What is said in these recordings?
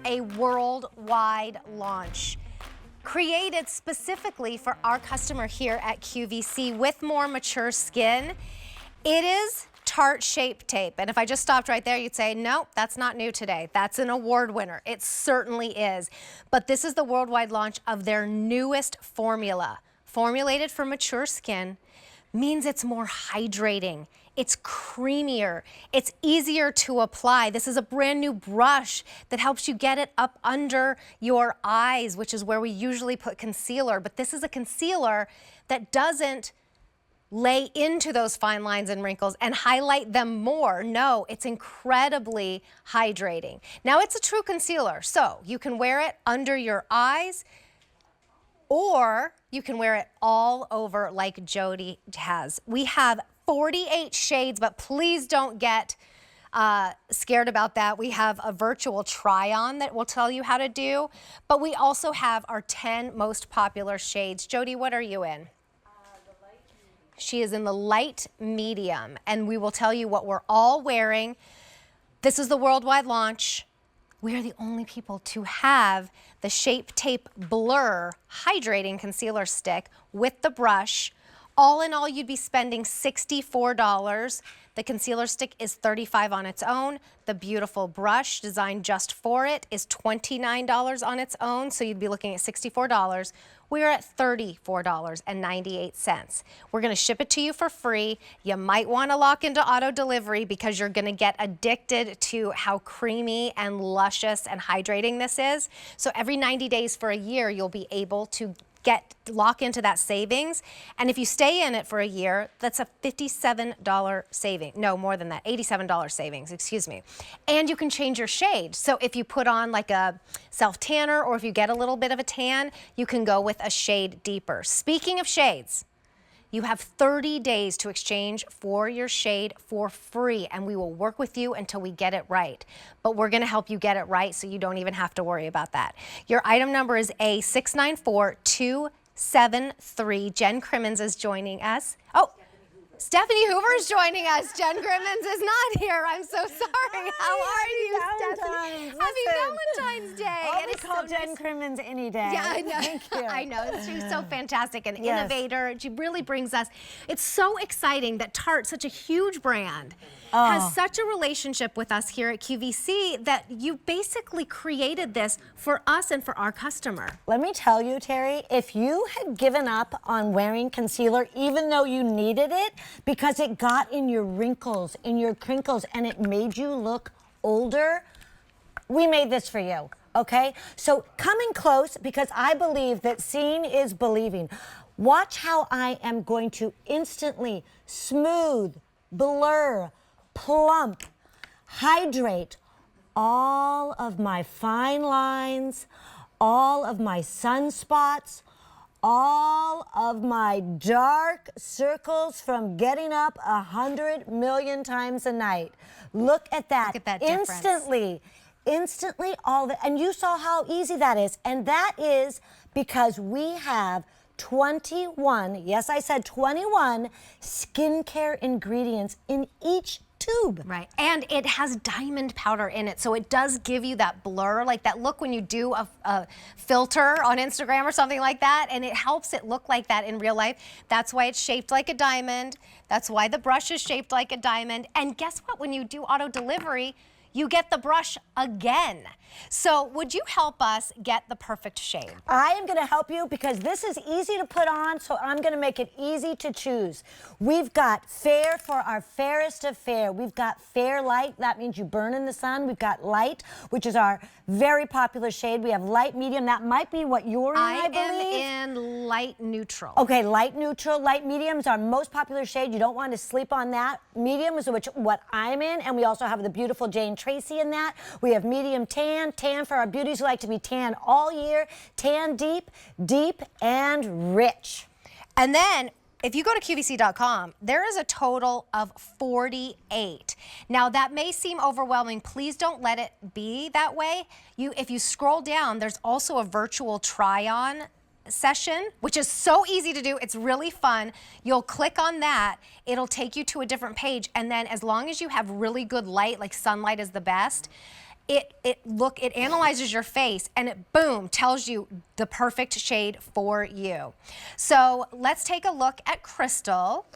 a worldwide launch created specifically for our customer here at QVC with more mature skin. It is Tarte Shape Tape. And if I just stopped right there, you'd say, nope, that's not new today. That's an award winner. It certainly is. But this is the worldwide launch of their newest formula. Formulated for mature skin means it's more hydrating. It's creamier. It's easier to apply. This is a brand new brush that helps you get it up under your eyes, which is where we usually put concealer. But this is a concealer that doesn't lay into those fine lines and wrinkles and highlight them more. No, it's incredibly hydrating. Now, it's a true concealer, so you can wear it under your eyes, or you can wear it all over like Jody has. We have 48 shades, but please don't get scared about that. We have a virtual try-on that will tell you how to do, but we also have our 10 most popular shades. Jody, what are you in? She is in the light medium, and we will tell you what we're all wearing. This is the worldwide launch. We are the only people to have the Shape Tape Blur Hydrating Concealer Stick with the brush. All in all, you'd be spending $64. The concealer stick is $35 on its own. The beautiful brush designed just for it is $29 on its own, so you'd be looking at $64. We're at $34.98. We're gonna ship it to you for free. You might wanna lock into auto delivery because you're gonna get addicted to how creamy and luscious and hydrating this is. So every 90 days for a year, you'll be able to lock into that savings. And if you stay in it for a year, that's a $57 saving. No, more than that, $87 savings, excuse me. And you can change your shade. So if you put on like a self-tanner, or if you get a little bit of a tan, you can go with a shade deeper. Speaking of shades, you have 30 days to exchange for your shade for free, and we will work with you until we get it right. But we're gonna help you get it right, so you don't even have to worry about that. Your item number is A694273. Jen Crimmins is joining us. Oh, Stephanie Hoover is joining us. Jen Crimmins is not here. I'm so sorry. How are you, Stephanie? Happy Valentine's Day. Oh, we call Jen Crimmins any day. Yeah, I know. Thank you. I know. She's so fantastic, an innovator. She really brings us. It's so exciting that Tarte, such a huge brand, has such a relationship with us here at QVC that you basically created this for us and for our customer. Let me tell you, Terry, if you had given up on wearing concealer, even though you needed it, because it got in your wrinkles, in your crinkles, and it made you look older, we made this for you, okay? So coming close, because I believe that seeing is believing. Watch how I am going to instantly smooth, blur, plump, hydrate all of my fine lines, all of my sunspots, all of my dark circles from getting up 100 million times a night. Look at that. Look at that Instantly, all of it. And you saw how easy that is. And that is because we have 21, yes, I said 21 skincare ingredients in each tube. Right, and it has diamond powder in it, so it does give you that blur, like that look when you do a filter on Instagram or something like that, and it helps it look like that in real life. That's why it's shaped like a diamond. That's why the brush is shaped like a diamond. And guess what? When you do auto delivery, you get the brush again. So would you help us get the perfect shade? I am going to help you because this is easy to put on, so I'm going to make it easy to choose. We've got fair for our fairest of fair. We've got fair light. That means you burn in the sun. We've got light, which is our very popular shade. We have light medium. That might be what you're in, I believe. I am in light neutral. Okay, light neutral. Light medium is our most popular shade. You don't want to sleep on that. Medium is what I'm in, and we also have the beautiful Jane Tracy in that. We have medium tan. Tan for our beauties who like to be tan all year. Tan deep, deep and rich. And then if you go to QVC.com, there is a total of 48. Now that may seem overwhelming. Please don't let it be that way. If you scroll down, there's also a virtual try-on session, which is so easy to do. It's really fun. You'll click on that. It'll take you to a different page. And then as long as you have really good light, like sunlight is the best, it analyzes your face and it, boom, tells you the perfect shade for you. So let's take a look at Crystal.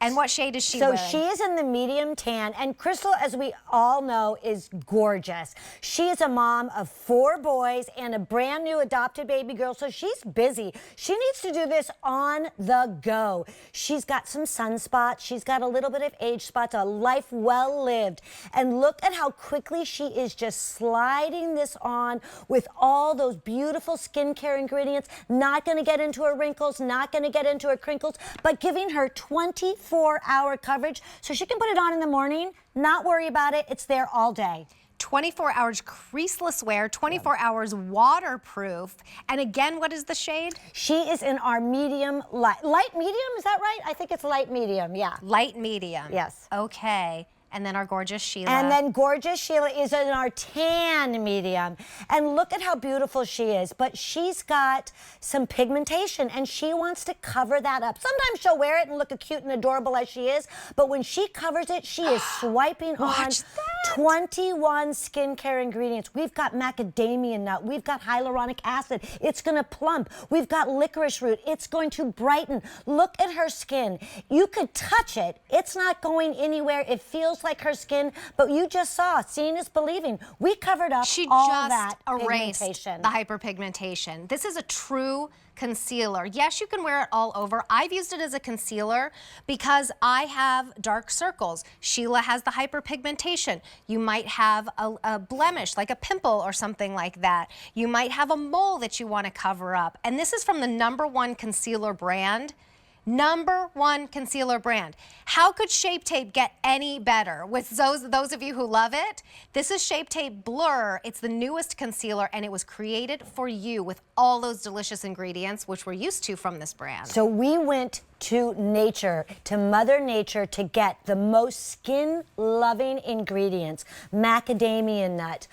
And what shade is she wearing? So she is in the medium tan, and Crystal, as we all know, is gorgeous. She is a mom of 4 boys and a brand new adopted baby girl, so she's busy. She needs to do this on the go. She's got some sunspots. She's got a little bit of age spots, a life well lived. And look at how quickly she is just sliding this on with all those beautiful skincare ingredients. Not going to get into her wrinkles, not going to get into her crinkles, but giving her 24-hour coverage so she can put it on in the morning, not worry about it. It's there all day. 24 hours creaseless wear, 24 hours waterproof. And again, what is the shade? She is in our medium, light medium, is that right? I think it's light medium, yeah. Light medium. Yes. Okay. And then our gorgeous Sheila. And then gorgeous Sheila is in our tan medium. And look at how beautiful she is. But she's got some pigmentation and she wants to cover that up. Sometimes she'll wear it and look cute and adorable as she is. But when she covers it, she is swiping on 21 skincare ingredients. We've got macadamia nut. We've got hyaluronic acid. It's going to plump. We've got licorice root. It's going to brighten. Look at her skin. You could touch it. It's not going anywhere. It feels like her skin, but you just saw, seeing is believing. We covered up all that pigmentation. The hyperpigmentation. This is a true concealer. Yes, you can wear it all over. I've used it as a concealer because I have dark circles. Sheila has the hyperpigmentation. You might have a blemish, like a pimple or something like that. You might have a mole that you want to cover up. And this is from the #1 concealer brand. #1 concealer brand. How could Shape Tape get any better? With those of you who love it, this is Shape Tape Blur. It's the newest concealer and it was created for you with all those delicious ingredients which we're used to from this brand. So we went to nature, to Mother Nature, to get the most skin-loving ingredients, macadamia nut,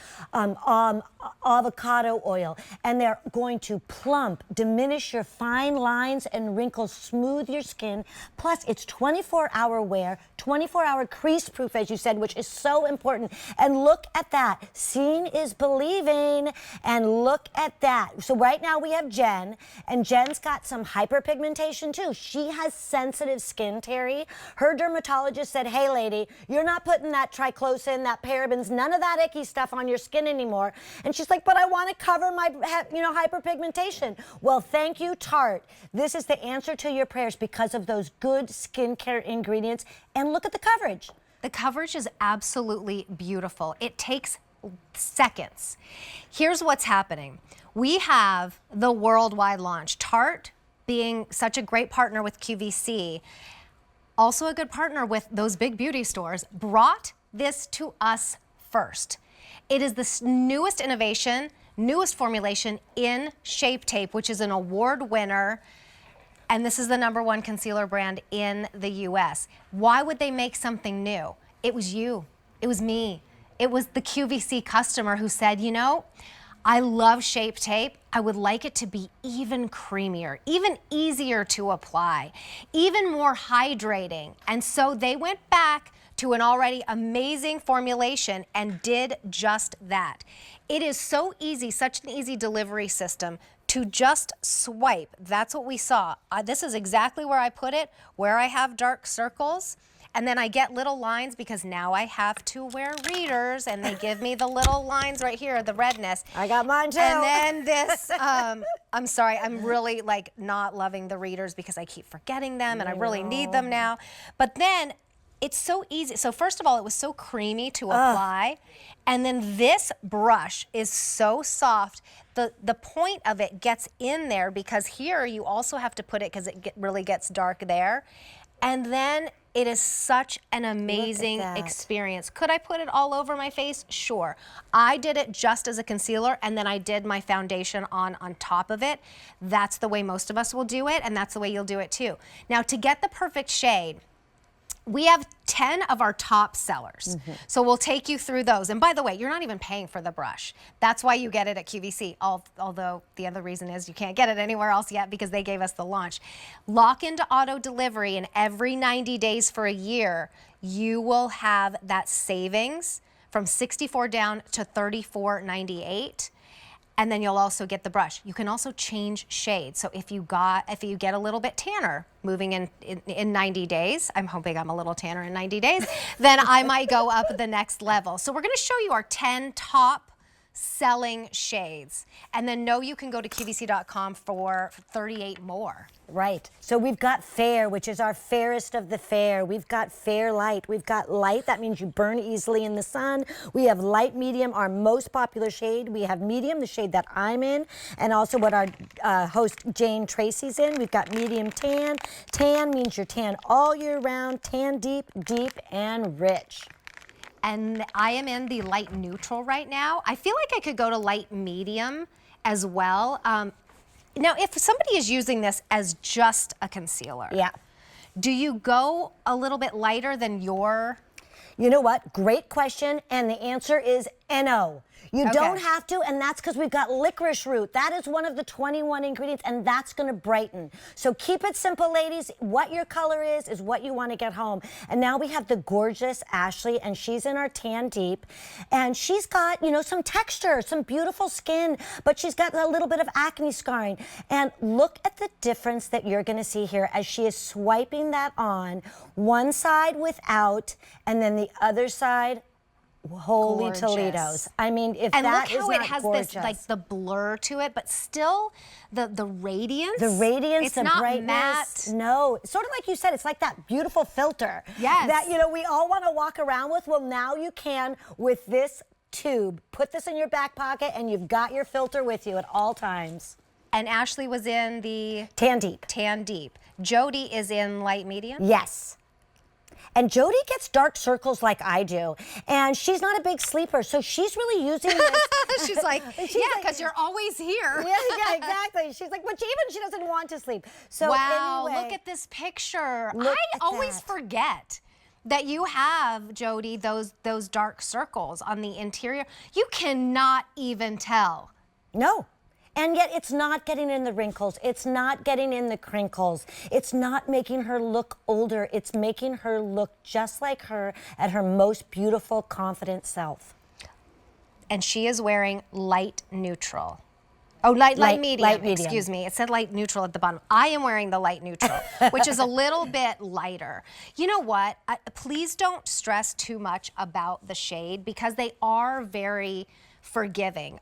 avocado oil, and they're going to plump, diminish your fine lines and wrinkles, smooth your skin. Plus, it's 24-hour wear, 24-hour crease-proof, as you said, which is so important. And look at that. Seeing is believing. And look at that. So right now we have Jen, and Jen's got some hyperpigmentation too. She has sensitive skin, Terry. Her dermatologist said, hey lady, you're not putting that triclosan, that parabens, none of that icky stuff on your skin anymore. And she's like, but I want to cover my hyperpigmentation. Well, thank you, Tarte. This is the answer to your prayers because of those good skincare ingredients. And look at the coverage. The coverage is absolutely beautiful. It takes seconds. Here's what's happening. We have the worldwide launch. Tarte, being such a great partner with QVC, also a good partner with those big beauty stores, brought this to us first. It is the newest innovation, newest formulation in Shape Tape, which is an award winner, and this is the #1 concealer brand in the US. Why would they make something new? It was you. It was me. It was the QVC customer who said, you know, I love Shape Tape. I would like it to be even creamier, even easier to apply, even more hydrating. And so they went back to an already amazing formulation and did just that. It is so easy, such an easy delivery system to just swipe. That's what we saw. This is exactly where I put it, where I have dark circles. And then I get little lines because now I have to wear readers and they give me the little lines right here, the redness. I got mine too. And then this, I'm sorry, I'm really like not loving the readers because I keep forgetting them and I really need them now. But then it's so easy. So first of all, it was so creamy to apply. And then this brush is so soft. The point of it gets in there because here you also have to put it because it really gets dark there. And then it is such an amazing experience. Could I put it all over my face? Sure. I did it just as a concealer and then I did my foundation on top of it. That's the way most of us will do it and that's the way you'll do it too. Now to get the perfect shade, we have 10 of our top sellers. So we'll take you through those. And by the way, you're not even paying for the brush. That's why you get it at QVC, although the other reason is you can't get it anywhere else yet because they gave us the launch. Lock into auto delivery and every 90 days for a year, you will have that savings from 64 down to 34.98. And then you'll also get the brush. You can also change shades. So if you get a little bit tanner moving in 90 days, I'm hoping I'm a little tanner in 90 days, then I might go up the next level. So we're gonna show you our 10 top selling shades. And then know you can go to QVC.com for 38 more. Right. So we've got fair, which is our fairest of the fair. We've got fair light. We've got light. That means you burn easily in the sun. We have light medium, our most popular shade. We have medium, the shade that I'm in, and also what our host Jane Tracy's in. We've got medium tan. Tan means you're tan all year round. Tan deep, deep, and rich. And I am in the light neutral right now. I feel like I could go to light medium as well. Now, if somebody is using this as just a concealer, yeah, do you go a little bit lighter than your? You know what? Great question, and the answer is no. You don't have to, and that's because we've got licorice root. That is one of the 21 ingredients, and that's going to brighten. So keep it simple, ladies. What your color is what you want to get home. And now we have the gorgeous Ashley, and she's in our tan deep, and she's got, you know, some texture, some beautiful skin, but she's got a little bit of acne scarring. And look at the difference that you're going to see here as she is swiping that on, one side without, and then the other side. Holy gorgeous. Toledos. I mean, if and that is look how not it has gorgeous. this, like the blur to it, but still the radiance. The radiance, it's the not brightness. matte. No, sort of like you said, it's like that beautiful filter. Yes. That, you know, we all want to walk around with. Well, now you can with this tube. Put this in your back pocket and you've got your filter with you at all times. And Ashley was in the Tan deep. Tan deep. Jody is in light medium. Yes. And Jody gets dark circles like I do. And she's not a big sleeper, so she's really using this. She's like, yeah, because you're always here. Yeah, exactly. She's like, but even she doesn't want to sleep. So wow, anyway, look at this picture. Look I at always that. forget that you have, Jody, those dark circles on the interior. You cannot even tell. No. And yet it's not getting in the wrinkles. It's not getting in the crinkles. It's not making her look older. It's making her look just like her at her most beautiful, confident self. And she is wearing light neutral. Oh, light medium, light medium. Excuse me. It said light neutral at the bottom. I am wearing the light neutral, which is a little bit lighter. You know what? Please don't stress too much about the shade because they are very forgiving.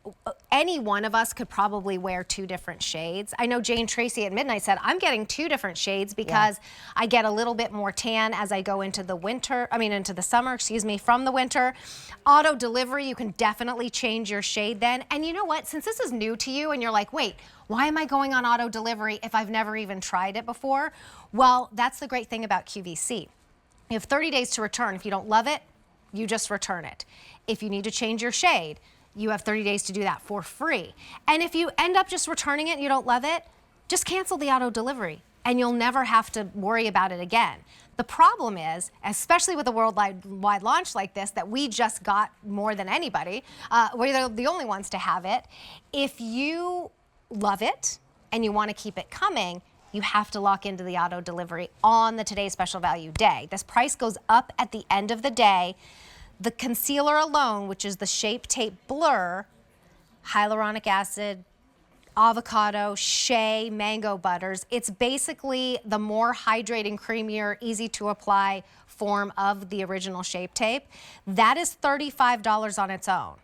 Any one of us could probably wear 2 different shades. I know Jane Tracy at Midnight said, I'm getting 2 different shades because I get a little bit more tan as I go into the winter, into the summer, excuse me, from the winter. Auto delivery, you can definitely change your shade then. And you know what, since this is new to you and you're like, wait, why am I going on auto delivery if I've never even tried it before? Well, that's the great thing about QVC. You have 30 days to return. If you don't love it, you just return it. If you need to change your shade, you have 30 days to do that for free. And if you end up just returning it and you don't love it, just cancel the auto delivery and you'll never have to worry about it again. The problem is, especially with a worldwide launch like this that we just got more than anybody, we're the only ones to have it. If you love it and you want to keep it coming, you have to lock into the auto delivery on the Today's Special Value Day. This price goes up at the end of the day. The concealer alone, which is the Shape Tape Blur, hyaluronic acid, avocado, shea, mango butters, it's basically the more hydrating, creamier, easy to apply form of the original Shape Tape. That is $35 on its own.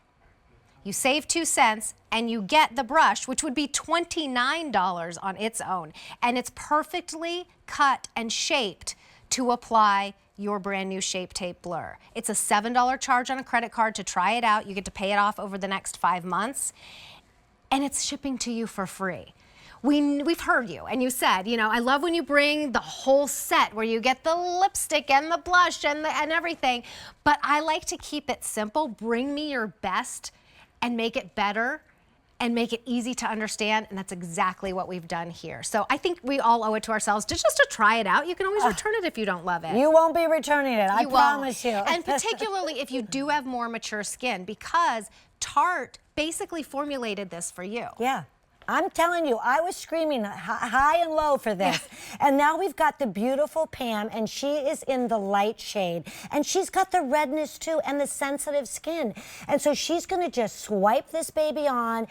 You save 2 cents and you get the brush, which would be $29 on its own. And it's perfectly cut and shaped to apply your brand new Shape Tape Blur. It's a $7 charge on a credit card to try it out. You get to pay it off over the next 5 months. And it's shipping to you for free. We've heard you, and you said, you know, I love when you bring the whole set where you get the lipstick and the blush and everything, but I like to keep it simple. Bring me your best and make it better and make it easy to understand, and that's exactly what we've done here. So I think we all owe it to ourselves just to try it out. You can always return it if you don't love it. You won't be returning it, I promise you. And particularly if you do have more mature skin, because Tarte basically formulated this for you. Yeah. I'm telling you, I was screaming high and low for this. And now we've got the beautiful Pam, and she is in the light shade. And she's got the redness too and the sensitive skin. And so she's gonna just swipe this baby on